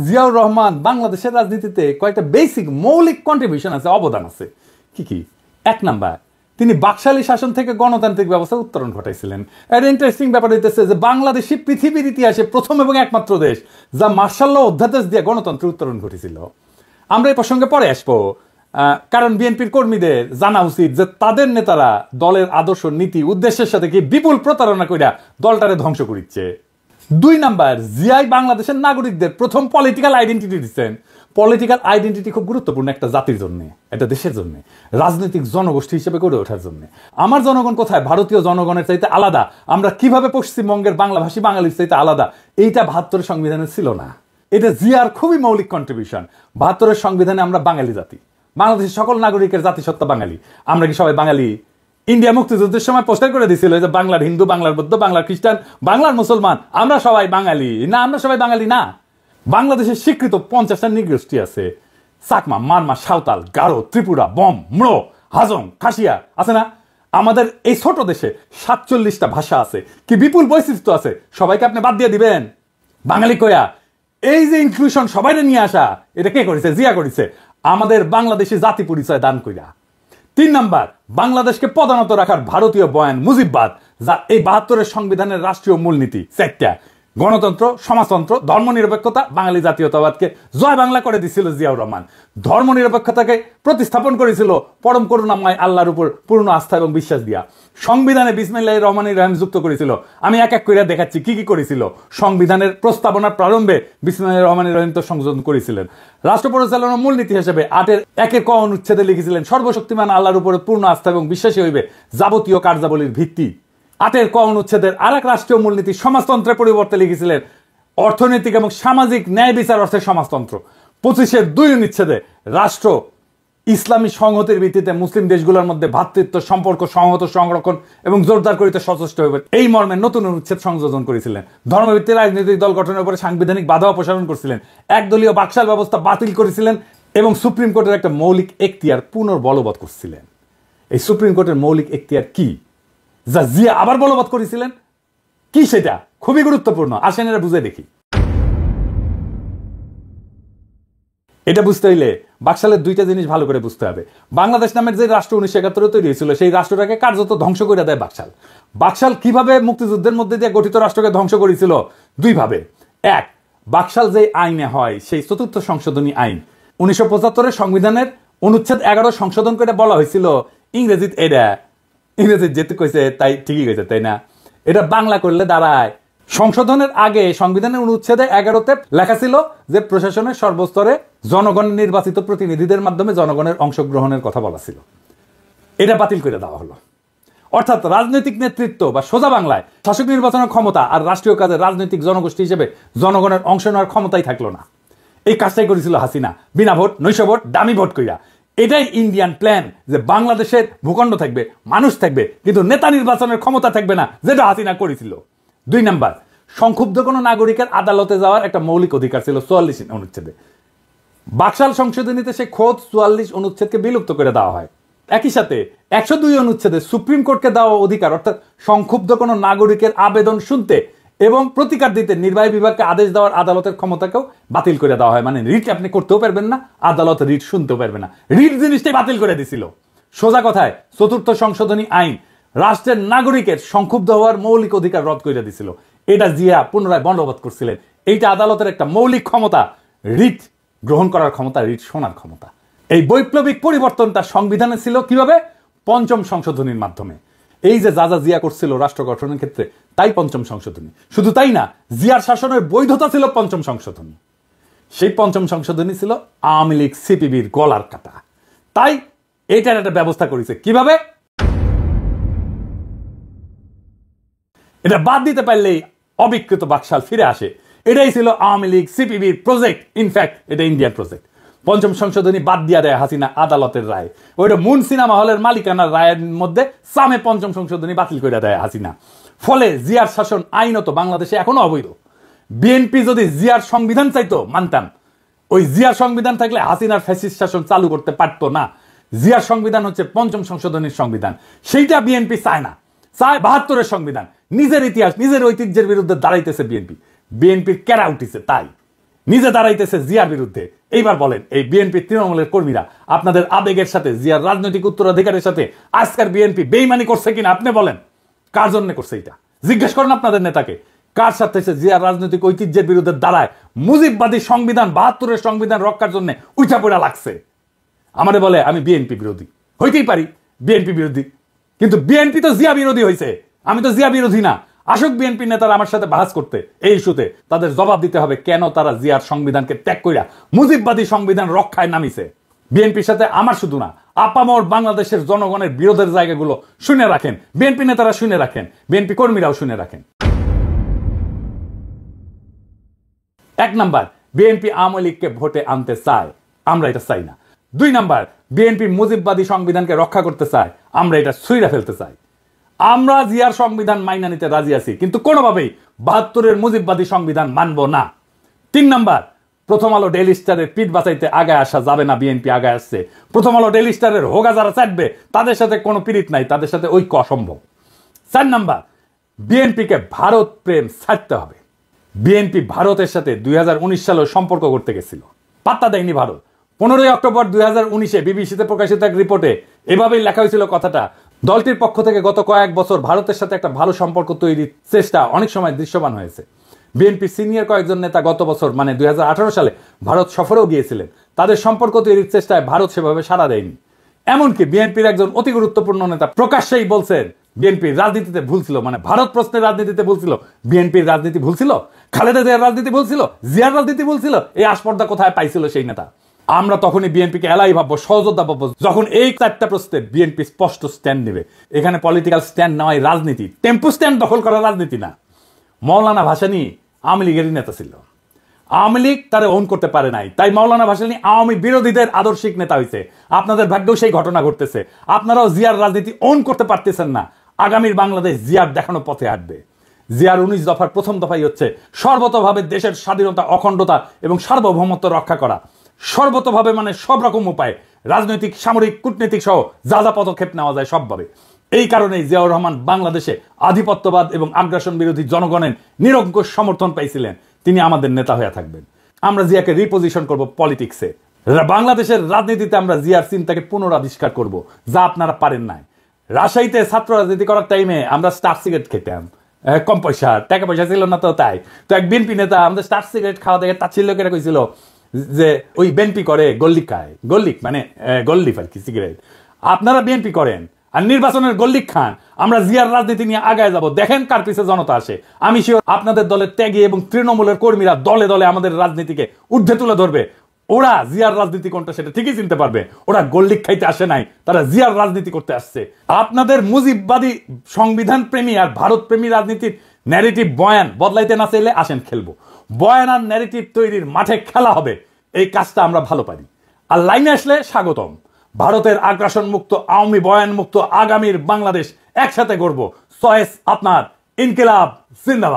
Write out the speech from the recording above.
জিয়াউর রহমান বাংলাদেশের রাজনীতিতে কয়েকটা বেসিক মৌলিক কন্ট্রিবিউশন আছে, অবদান আছে। কি কি? এক নাম্বার, তিনি বাকশালী শাসন থেকে গণতান্ত্রিক ব্যবস্থার উত্তরণ ঘটাইছিলেন। একটা ইন্টারেস্টিং ব্যাপার হইতেছে যে বাংলাদেশই পৃথিবীর ইতিহাসে প্রথম এবং একমাত্র দেশ যা মার্শাল ল অধ্যাদেশ দিয়ে গণতন্ত্রের উত্তরণ ঘটেছিল। আমরা এই প্রসঙ্গে পরে আসবো, কারণ বিএনপির কর্মীদের জানা উচিত যে তাদের নেতারা দলের আদর্শ, নীতি, উদ্দেশ্যের সাথে কি বিপুল প্রতারণা কইরা দলটারে ধ্বংস করিচ্ছে। দুই নাম্বার, জিয়াই বাংলাদেশের নাগরিকদের প্রথম পলিটিক্যাল আইডেন্টিটি দিচ্ছেন। পলিটিক্যাল আইডেন্টিটি খুব গুরুত্বপূর্ণ একটা জাতির জন্য, একটা দেশের জন্য, রাজনৈতিক জনগোষ্ঠী হিসেবে গড়ে ওঠার জন্য। আমার জনগণ কোথায়, ভারতীয় জনগণের চাইতে আলাদা, আমরা কিভাবে পশ্চিমবঙ্গের বাংলাভাষী বাঙালির চাইতে আলাদা, এইটা ৭২ সংবিধানে ছিল না। এটা জিয়ার খুবই মৌলিক কন্ট্রিবিউশন। ৭২ সংবিধানে আমরা বাঙালি জাতি, বাংলাদেশের সকল নাগরিকের জাতিসত্তা বাঙালি। আমরা কি সবাই বাঙালি? ইন্ডিয়া মুক্তিযুদ্ধের সময় পোস্টার করে দিছিল যে বাংলার হিন্দু, বাংলার বৌদ্ধ, বাংলার খ্রিস্টান, বাংলার মুসলমান, আমরা সবাই বাঙালি না। আমরা সবাই বাঙালি না। বাংলাদেশের স্বীকৃত ৫০টা নৃগোষ্ঠী আছে, চাকমা, মারমা, সাঁওতাল, গারো, ত্রিপুরা, বম, ম্রো, হাজং, খাসিয়া আছে না। আমাদের এই ছোট দেশে ৪৭টা ভাষা আছে, কি বিপুল বৈচিত্র্য আছে। সবাইকে আপনি বাদ দিয়ে দিবেন বাঙালি কয়া? এই যে ইনক্লুশন সবাইকে নিয়ে আসা, এটা কে করেছে? জিয়া করেছে, আমাদের বাংলাদেশি জাতি পরিচয় দান কইরা। তিন নাম্বার, বাংলাদেশকে পদানত রাখার ভারতীয় বয়ান মুজিববাদ, যা এই ৭২ সংবিধানের রাষ্ট্রীয় মূলনীতি। চারটা, গণতন্ত্র, সমাজতন্ত্র, ধর্মনিরপেক্ষতা, বাঙালি জাতীয়তাবাদকে জয় বাংলা করে দিছিল জিয়াউর রহমান। ধর্মনিরপেক্ষতাকে প্রতিস্থাপন করেছিল পরম করুণাময় আল্লাহর উপর পূর্ণ আস্থা এবং বিশ্বাস দিয়া। সংবিধানে বিসমিল্লাহির রহমানির রহিম যুক্ত করেছিল। আমি এক এক করে দেখাচ্ছি কি কি করেছিল। সংবিধানের প্রস্তাবনার প্রারম্ভে বিসমিল্লাহির রহমানির রহিম তো সংযোজন করেছিলেন। রাষ্ট্র পরিচালনার মূলনীতি হিসেবে ৮-১ ক অনুচ্ছেদে লিখেছিলেন, সর্বশক্তিমান আল্লাহর উপরে পূর্ণ আস্থা এবং বিশ্বাসী হইবে যাবতীয় কার্যাবলীর ভিত্তি। ৮ ক অনুচ্ছেদের আরেক রাষ্ট্রীয় মূলনীতি সমাজতন্ত্রের পরিবর্তে লিখেছিলেন, অর্থনৈতিক এবং সামাজিক ন্যায় বিচার অর্থে সমাজতন্ত্র। ২৫-২ অনুচ্ছেদে রাষ্ট্র ইসলামী সংহতির ভিত্তিতে মুসলিম দেশগুলোর মধ্যে ভ্রাতৃত্ব সম্পর্ক সংহত, সংরক্ষণ এবং জোরদার করিতে সচেষ্ট হইবে, এই মর্মে নতুন অনুচ্ছেদ সংযোজন করেছিলেন। ধর্মভিত্তিক রাজনৈতিক দল গঠনের উপরে সাংবিধানিক বাধা অপসারণ করেছিলেন। একদলীয় বাকশাল ব্যবস্থা বাতিল করেছিলেন এবং সুপ্রিম কোর্টের একটা মৌলিক এখতিয়ার পুনর্বলবৎ করছিলেন। এই সুপ্রিম কোর্টের মৌলিক এখতিয়ার কি, যা জিয়া আবার বলবৎ করেছিলেন? কি সেটা? খুবই গুরুত্বপূর্ণ, আসেন এরা বুঝে দেখি। এটা বুঝতে হইলে বাকশালের দুইটা জিনিস ভালো করে বুঝতে হবে। বাংলাদেশ নামের যে রাষ্ট্র ১৯৭১ তৈরি হয়েছিল, সেই রাষ্ট্রটাকে কার্যত ধ্বংস করে দেয় বাকশাল। বাকশাল কিভাবে মুক্তিযুদ্ধের মধ্যে দিয়ে গঠিত রাষ্ট্রকে ধ্বংস করেছিল? দুইভাবে। এক, বাকশাল যে আইনে হয়, সেই ৪র্থ সংশোধনী আইন ১৯৭৫ সংবিধানের অনুচ্ছেদ ১১ সংশোধন করে বলা হয়েছিল, ইংরেজিত এটা, ইংরেজি যেতে কইছে তাই ঠিকই কইছে, তাই না? এটা বাংলা করলে দাঁড়ায়, সংশোধনের আগে সংবিধানের অনুচ্ছেদে ১১তে লেখা ছিল যে প্রশাসনের সর্বস্তরে জনগণের নির্বাচিত প্রতিনিধিদের মাধ্যমে জনগণের অংশগ্রহণের কথা বলা ছিল। এটা বাতিল করে দেওয়া হলো। অর্থাৎ রাজনৈতিক নেতৃত্ব বা সোজা বাংলায় শাসক নির্বাচনের ক্ষমতা আর রাষ্ট্রীয় কাজে রাজনৈতিক জনগোষ্ঠী হিসেবে জনগণের অংশ নেওয়ার ক্ষমতাই থাকলো না। এই কাজটাই করেছিল হাসিনা, বিনা ভোট, নৈশ ভোট, দামি ভোট কইরা। এটাই ইন্ডিয়ান প্ল্যান, যে বাংলাদেশের ভূখণ্ড থাকবে, মানুষ থাকবে, কিন্তু নেতা নির্বাচনের ক্ষমতা থাকবে না, যেটা হাসিনা করেছিল। ২ নাম্বার, সংক্ষুব্ধ কোনো নাগরিকের আদালতে যাওয়ার একটা মৌলিক অধিকার ছিল ৪৪ অনুচ্ছেদে। বাকশাল সংশোধনীতে সেই খোদ ৪৪ অনুচ্ছেদকে বিলুপ্ত করে দেওয়া হয়। একই সাথে ১০২ অনুচ্ছেদে সুপ্রিম কোর্টকে দেওয়া অধিকার, অর্থাৎ সংক্ষুব্ধ কোনো নাগরিকের আবেদন শুনতে এবং প্রতিকার দিতে নির্বাহী বিভাগকে আদেশ দেওয়ার আদালতের ক্ষমতাকেও বাতিল করে দেওয়া হয়। মানে রিট আপনি করতেও পারবেন না, আদালত রিট শুনতেও পারবে না। রিট জিনিসটাই বাতিল করে দিছিল। সোজা কথায় ৪র্থ সংশোধনী আইন রাষ্ট্রের নাগরিকের সংক্ষুব্ধ হওয়ার মৌলিক অধিকার রদ করে দিছিল। এটা জিয়া পুনরায় বলবৎ করছিলেন। এইটা আদালতের একটা মৌলিক ক্ষমতা, রিট গ্রহণ করার ক্ষমতা, রিট শোনার ক্ষমতা। এই বৈপ্লবিক পরিবর্তনটা সংবিধানে ছিল কিভাবে? ৫ম সংশোধনীর মাধ্যমে। এই যে যা যা জিয়া করছিল রাষ্ট্র গঠনের ক্ষেত্রে, তাই ৫ম সংশোধনী। শুধু তাই না, জিয়ার শাসনের বৈধতা ছিল ৫ম সংশোধনী। সেই ৫ম সংশোধনী ছিল আওয়ামী লীগ সিপিবির গলার কাটা। তাই এটার একটা ব্যবস্থা করেছে কিভাবে? এটা বাদ দিতে পারলেই অবিকৃত বাকশাল ফিরে আসে। এটাই ছিল আওয়ামী লীগ সিপিবির প্রজেক্ট। ইনফ্যাক্ট এটা ইন্ডিয়ান প্রজেক্ট। ৫ম সংশোধনী বাদ দিয়া দেয় হাসিনা আদালতের রায়। ওইটা মুন সিনেমা হলের মালিকানার রায়ের মধ্যে সামে ৫ম সংশোধনী বাতিল করে দেয় হাসিনা। ফলে জিয়ার শাসন আইনত বাংলাদেশে এখনো অবৈধ। বিএনপি যদি জিয়ার সংবিধান চাইতো মানতাম, ওই জিয়ার সংবিধান থাকলে হাসিনার ফ্যাসিস্ট শাসন চালু করতে পারতো না। জিয়ার সংবিধান হচ্ছে ৫ম সংশোধনীর সংবিধান, সেইটা বিএনপি চায় না, চায় ৭২-এর সংবিধান। নিজের ইতিহাস, নিজের ঐতিহ্যের বিরুদ্ধে দাঁড়াইতেছে বিএনপি। বিএনপির কেরা উঠিছে তাই। নিজে দাঁড়াইতেছে জিয়ার বিরুদ্ধে। এইবার বলেন, এই বিএনপি তৃণমূলের কর্মীরা আপনাদের আবেগের সাথে, জিয়ার রাজনৈতিক উত্তরাধিকারের সাথে আজকের বিএনপি বেইমানি করছে কিনা আপনি বলেন? কার জন্য করছে এটা জিজ্ঞেস করেন আপনাদের নেতাকে। কার সাথে সে জিয়ার রাজনৈতিক ঐতিহ্যের বিরুদ্ধে দাঁড়ায় মুজিববাদী সংবিধান ৭২-এর সংবিধান রক্ষার জন্য উঠা পড়া লাগছে? আমারে বলে আমি বিএনপি বিরোধী। হইতেই পারি বিএনপি বিরোধী, কিন্তু বিএনপি তো জিয়া বিরোধী হয়েছে, আমি তো জিয়া বিরোধী না। আসুক বিএনপি নেতারা আমার সাথে বাহাস করতে এই ইস্যুতে, তাদের জবাব দিতে হবে কেন তারা জিয়ার সংবিধানকে ত্যাগ কইরা মুজিববাদী সংবিধান রক্ষায় নামিছে। বিএনপির সাথে আমার শুধু না, আপামর বাংলাদেশের জনগণের বিরোধের জায়গাগুলো শুনে রাখেন, বিএনপি নেতারা শুনে রাখেন, বিএনপি কর্মীরাও শুনে রাখেন। ১ নাম্বার, বিএনপি আওয়ামী লীগকে ভোটে আনতে চায়, আমরা এটা চাই না। ২ নাম্বার, বিএনপি মুজিববাদী সংবিধানকে রক্ষা করতে চায়, আমরা এটা ছুঁড়ে ফেলতে চাই। আমরা জিয়ার সংবিধান মাইনা নিতে রাজি আছি, কিন্তু কোনোভাবেই ৭২-এর মুজিববাদী সংবিধান মানব না। ৩ নাম্বার, প্রথম আলো ডেইলি স্টারের পিঠ বাঁচাইতে আগায় আসা যাবে না, বিএনপি আগায় আসছে। প্রথম আলো ডেইলি স্টারের হোগা যারা চাটবে তাদের সাথে কোনো পীড়িত নাই, তাদের সাথে ঐক্য অসম্ভব। ৪ নাম্বার, বিএনপিকে ভারত প্রেম ছাড়তে হবে। বিএনপি ভারতের সাথে ২০১৯ সালে সম্পর্ক করতে গেছিল, পাত্তা দেয়নি ভারত। ১৫ অক্টোবর ২০১৯-এ বিবিসিতে প্রকাশিত এক রিপোর্টে এভাবেই লেখা হয়েছিল কথাটা, দলটির পক্ষ থেকে গত কয়েক বছর ভারতের সাথে একটা ভালো সম্পর্ক তৈরির চেষ্টা অনেক সময় দৃশ্যমান হয়েছে। বিএনপি সিনিয়র কয়েকজন নেতা গত বছর মানে ২০১৮ সালে ভারত সফরেও গিয়েছিলেন। তাদের সম্পর্ক তৈরির চেষ্টায় ভারত সেভাবে সাড়া দেয়নি। এমনকি বিএনপির একজন অতি গুরুত্বপূর্ণ নেতা প্রকাশ্যেই বলছেন বিএনপির রাজনীতিতে ভুল ছিল, মানে ভারত প্রশ্নের রাজনীতিতে ভুল ছিল। বিএনপির রাজনীতি ভুল ছিল, খালেদা জিয়ার রাজনীতি ভুল ছিল, জিয়ার রাজনীতি ভুল ছিল, এই আস্পর্ধা কোথায় পাইছিল সেই নেতা? আমরা তখনই বিএনপিকে এলাই ভাববো, সহযোদ্ধা ভাববো, যখন এই ৪টা প্রশ্নে বিএনপি স্পষ্ট স্ট্যান্ড নেবে। এখানে পলিটিক্যাল স্ট্যান্ড নেওয়াই রাজনীতি, টেম্পো স্ট্যান্ড দখল করা রাজনীতি না। মৌলানা ভাসানী আওয়ামী লীগেরই নেতা ছিল, আওয়ামী লীগ তারা ওন করতে পারে নাই, তাই মৌলানা ভাসানী আওয়ামী বিরোধীদের আদর্শিক নেতা হয়েছে। আপনাদের ভাগ্যেও সেই ঘটনা ঘটতেছে, আপনারাও জিয়ার রাজনীতি ওন করতে পারতেছেন না। আগামীর বাংলাদেশ জিয়ার দেখানো পথে হাঁটবে। জিয়ার ১৯ দফার প্রথম দফাই হচ্ছে সর্বতভাবে দেশের স্বাধীনতা, অখণ্ডতা এবং সার্বভৌমত্ব রক্ষা করা। সর্বতভাবে মানে সব রকম উপায়ে, রাজনৈতিক, সামরিক, কূটনৈতিক সহ যা যা পদক্ষেপ নেওয়া যায় সবভাবে। এই কারণেই জিয়াউর রহমান বাংলাদেশে আধিপত্যবাদ এবং আগ্রাসন বিরোধী জনগণের নিরঙ্কুশ সমর্থন পাইছিলেন। তিনি আমাদের নেতা হয়ে থাকবেন। আমরা জিয়াকে রিপোজিশন করব পলিটিক্সে। বাংলাদেশের রাজনীতিতে আমরা জিয়ার চিন্তাকে পুনরাবিষ্কার করব, যা আপনারা পারেন নাই। রাজশাহীতে ছাত্র রাজনীতি করার টাইমে আমরা স্টার সিগারেট খেতাম, কম পয়সা, টাকা পয়সা ছিল না, তো তাই তো এক বিএনপি নেতা আমাদের স্টার সিগারেট খাওয়া দেখে তাচ্ছিল্য করে কইছিল যে ওই বিএনপি করে গল্লিক খায়, গল্লিক মানে গল্লিফ আর কি সিগারেট। আপনারা বিএনপি করেন আর নির্বাচনের গল্লিক খান, আমরা জিয়ার রাজনীতি নিয়ে আগায় যাব, দেখেন কার পিছে জনতা আসে। আমি শিওর আপনাদের দলের ত্যাগী এবং তৃণমূলের কর্মীরা দলে দলে আমাদের রাজনীতিকে ঊর্ধ্বে তুলে ধরবে। ওরা জিয়ার রাজনীতি কোনটা সেটা ঠিকই চিনতে পারবে। ওরা গল্লিক খাইতে আসে নাই, তারা জিয়ার রাজনীতি করতে আসছে। আপনাদের মুজিববাদী সংবিধান প্রেমী আর ভারত প্রেমী রাজনীতির ন্যারেটিভ বয়ান বদলাইতে না চাইলে আসেন খেলবো। বয়ান আর ন্যারেটিভ তৈরির মাঠে খেলা হবে, এই কাজটা আমরা ভালো পারি। আর লাইনে আসলে স্বাগতম। ভারতের আগ্রাসন মুক্ত, আওয়ামী বয়ান মুক্ত আগামীর বাংলাদেশ একসাথে গড়ব। চয়েস আপনার, ইনকিলাব জিন্দাবাদ।